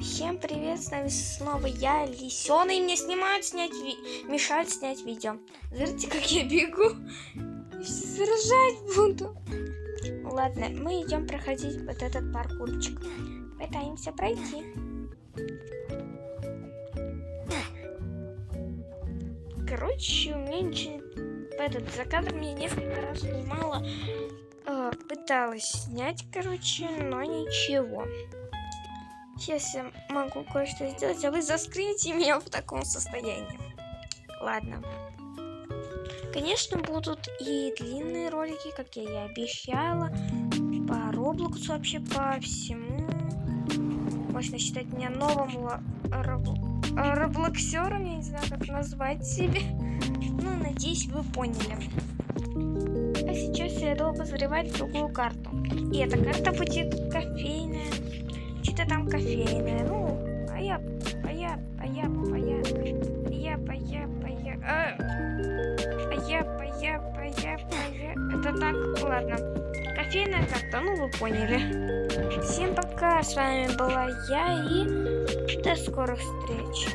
Всем привет, с нами снова я, Лисёна, и мне мешают снять видео. Смотрите, как я бегу. Я все заражать буду. Ладно, мы идем проходить вот этот паркурчик. Пытаемся пройти. Короче, у меня ничего... за кадром я несколько раз снимала. Пыталась снять, короче, но ничего. Сейчас я могу кое-что сделать, а вы заскрините меня в таком состоянии. Ладно. Конечно, будут и длинные ролики, как я и обещала. По Роблоксу, вообще по всему. Можно считать меня новым роблоксером, я не знаю, как назвать себя. Ну, надеюсь, вы поняли. А сейчас я долго взрывать другую карту. И эта карта будет кофейная. Что-то там кофейное. Ну, Это так, ладно. Кофейная карта, ну вы поняли. Всем пока, с вами была я и до скорых встреч.